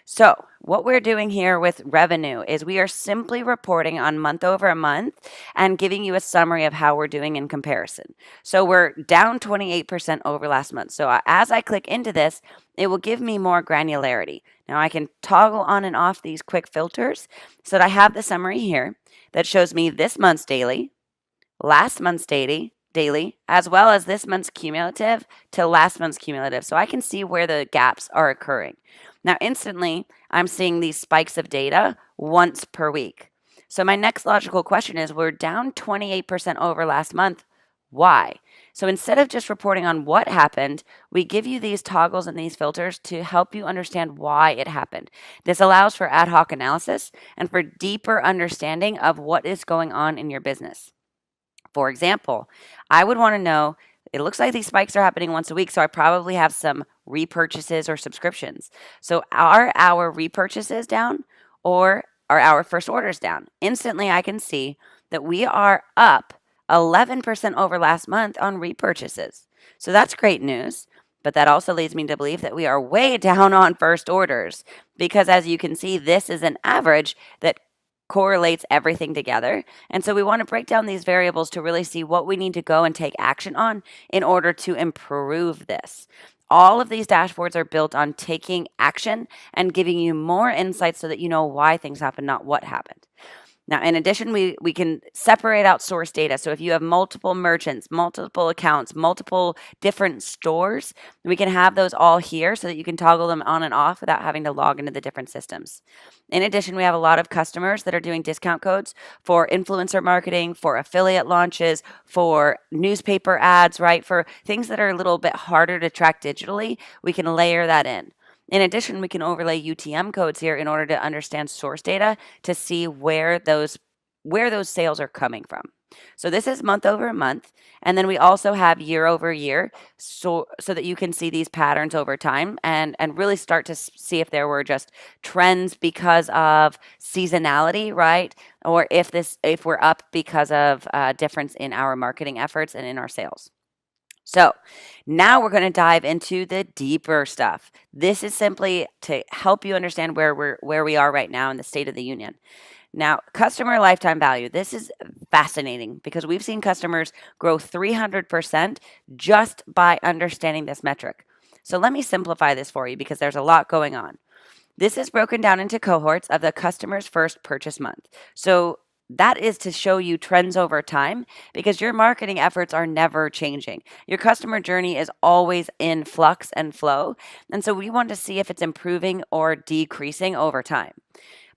So, what we're doing here with revenue is we are simply reporting on month over month and giving you a summary of how we're doing in comparison. So, we're down 28% over last month. So, as I click into this, it will give me more granularity. Now, I can toggle on and off these quick filters so that I have the summary here that shows me this month's daily, last month's daily, as well as this month's cumulative to last month's cumulative. So I can see where the gaps are occurring. Now, instantly, I'm seeing these spikes of data once per week. So my next logical question is, we're down 28% over last month. Why? So instead of just reporting on what happened, we give you these toggles and these filters to help you understand why it happened. This allows for ad hoc analysis and for deeper understanding of what is going on in your business. For example, I would want to know, it looks like these spikes are happening once a week, so I probably have some repurchases or subscriptions. So are our repurchases down or are our first orders down? Instantly, I can see that we are up 11% over last month on repurchases. So that's great news. But that also leads me to believe that we are way down on first orders because, as you can see, this is an average that correlates everything together. And so we want to break down these variables to really see what we need to go and take action on in order to improve this. All of these dashboards are built on taking action and giving you more insights so that you know why things happen, not what happened. Now, in addition, we can separate out source data. So if you have multiple merchants, multiple accounts, multiple different stores, we can have those all here so that you can toggle them on and off without having to log into the different systems. In addition, we have a lot of customers that are doing discount codes for influencer marketing, for affiliate launches, for newspaper ads, right? For things that are a little bit harder to track digitally, we can layer that in. In addition, we can overlay UTM codes here in order to understand source data to see where those sales are coming from. So this is month over month, and then we also have year over year, so that you can see these patterns over time and really start to see if there were just trends because of seasonality, right? Or if we're up because of difference in our marketing efforts and in our sales. So now we're going to dive into the deeper stuff. This is simply to help you understand where we are right now in the state of the union. Now, customer lifetime value. This is fascinating because we've seen customers grow 300% just by understanding this metric. So let me simplify this for you because there's a lot going on. This is broken down into cohorts of the customer's first purchase month. So that is to show you trends over time because your marketing efforts are never changing. Your customer journey is always in flux and flow. And so we want to see if it's improving or decreasing over time.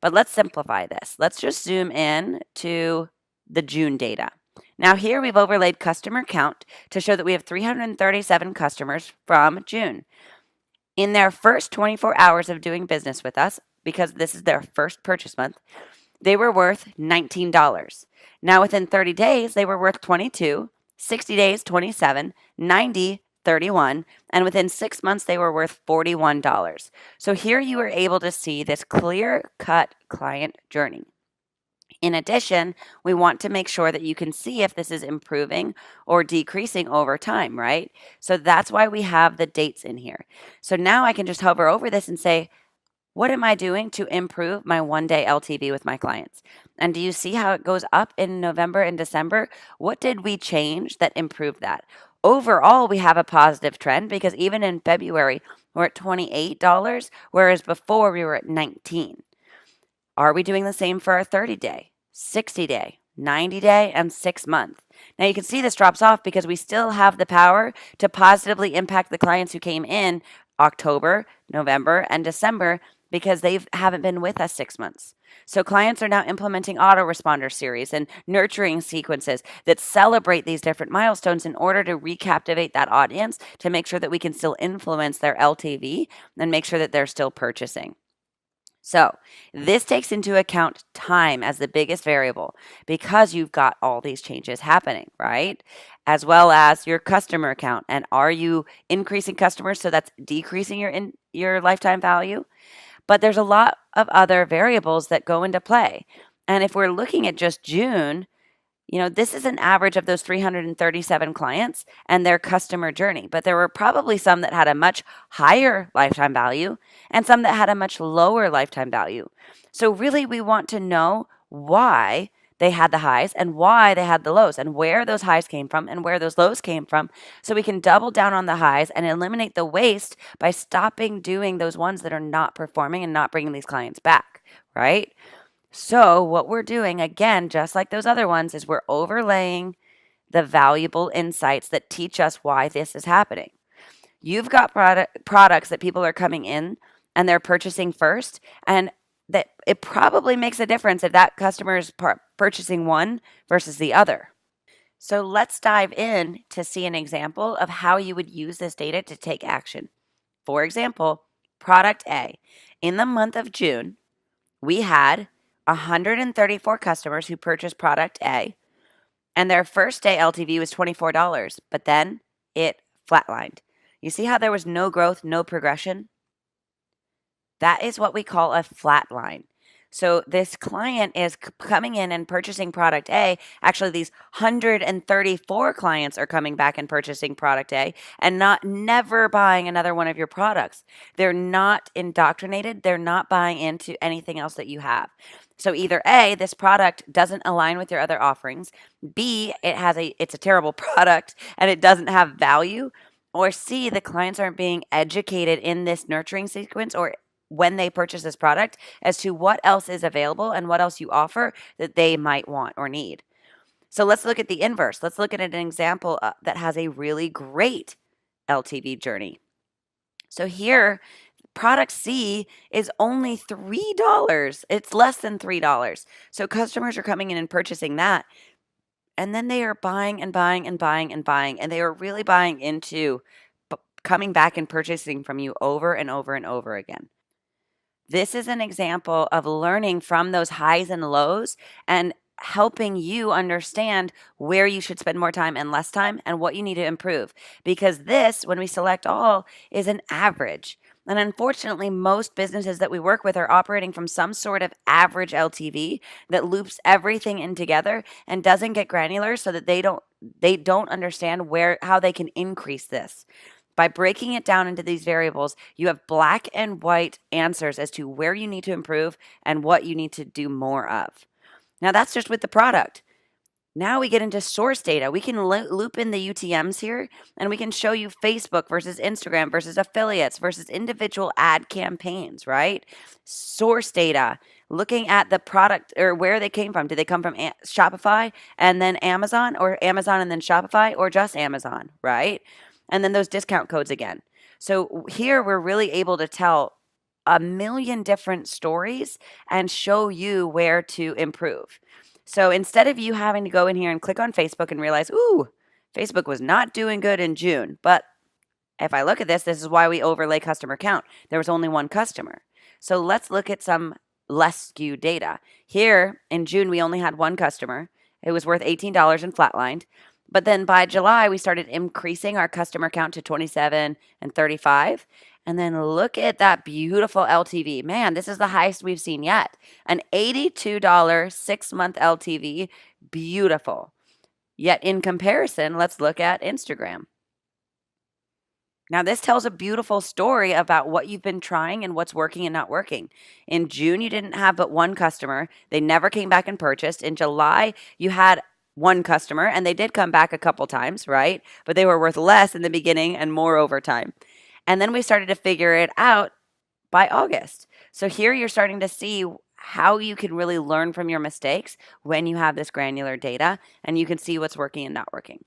But let's simplify this. Let's just zoom in to the June data. Now here we've overlaid customer count to show that we have 337 customers from June. In their first 24 hours of doing business with us, because this is their first purchase month, they were worth $19. Now, within 30 days, they were worth $22, 60 days, $27, 90, $31, and within 6 months, they were worth $41. So here you are able to see this clear-cut client journey. In addition, we want to make sure that you can see if this is improving or decreasing over time, right? So that's why we have the dates in here. So now I can just hover over this and say, what am I doing to improve my one-day LTV with my clients? And do you see how it goes up in November and December? What did we change that improved that? Overall, we have a positive trend because even in February, we're at $28, whereas before we were at $19. Are we doing the same for our 30-day, 60-day, 90-day, and 6-month? Now you can see this drops off because we still have the power to positively impact the clients who came in October, November, and December because they haven't been with us 6 months. So clients are now implementing autoresponder series and nurturing sequences that celebrate these different milestones in order to recaptivate that audience to make sure that we can still influence their LTV and make sure that they're still purchasing. So this takes into account time as the biggest variable because you've got all these changes happening, right? As well as your customer count. And are you increasing customers so that's decreasing your lifetime value? But there's a lot of other variables that go into play. And if we're looking at just June, This is an average of those 337 clients and their customer journey, but there were probably some that had a much higher lifetime value and some that had a much lower lifetime value. So really, we want to know why they had the highs and why they had the lows and where those highs came from and where those lows came from, so we can double down on the highs and eliminate the waste by stopping doing those ones that are not performing and not bringing these clients back, right? So, what we're doing, again, just like those other ones, is we're overlaying the valuable insights that teach us why this is happening. You've got products that people are coming in and they're purchasing first, and that it probably makes a difference if that customer is purchasing one versus the other. So, let's dive in to see an example of how you would use this data to take action. For example, product A. In the month of June, we had 134 customers who purchased product A, and their first day LTV was $24, but then it flatlined. You see how there was no growth, no progression? That is what we call a flat line. So this client is coming in and purchasing product A. Actually, these 134 clients are coming back and purchasing product A and never buying another one of your products. They're not indoctrinated. They're not buying into anything else that you have. So either A, this product doesn't align with your other offerings. B, it's a terrible product and it doesn't have value. Or C, the clients aren't being educated in this nurturing sequence or when they purchase this product as to what else is available and what else you offer that they might want or need. So let's look at the inverse. Let's look at an example that has a really great LTV journey. So here, product C is only $3. It's less than $3. So customers are coming in and purchasing that. And then they are buying and buying and buying and buying. And they are really buying into coming back and purchasing from you over and over and over again. This is an example of learning from those highs and lows and helping you understand where you should spend more time and less time and what you need to improve. Because this, when we select all, is an average. And unfortunately, most businesses that we work with are operating from some sort of average LTV that loops everything in together and doesn't get granular so that they don't understand how they can increase this. By breaking it down into these variables, you have black and white answers as to where you need to improve and what you need to do more of. Now, that's just with the product. Now we get into source data. We can loop in the UTMs here, and we can show you Facebook versus Instagram versus affiliates versus individual ad campaigns, right? Source data, looking at the product or where they came from. Did they come from Shopify and then Amazon, or Amazon and then Shopify, or just Amazon, right? And then those discount codes again. So here we're really able to tell a million different stories and show you where to improve. So instead of you having to go in here and click on Facebook and realize, ooh, Facebook was not doing good in June. But if I look at this is why we overlay customer count. There was only one customer. So let's look at some less skewed data. Here in June, we only had one customer. It was worth $18 and flatlined. But then by July, we started increasing our customer count to 27 and 35. And then look at that beautiful LTV. Man, this is the highest we've seen yet. An $82 6-month LTV. Beautiful. Yet in comparison, let's look at Instagram. Now, this tells a beautiful story about what you've been trying and what's working and not working. In June, you didn't have but one customer. They never came back and purchased. In July, you had one customer, and they did come back a couple times, right? But they were worth less in the beginning and more over time. And then we started to figure it out by August. So here you're starting to see how you can really learn from your mistakes when you have this granular data, and you can see what's working and not working.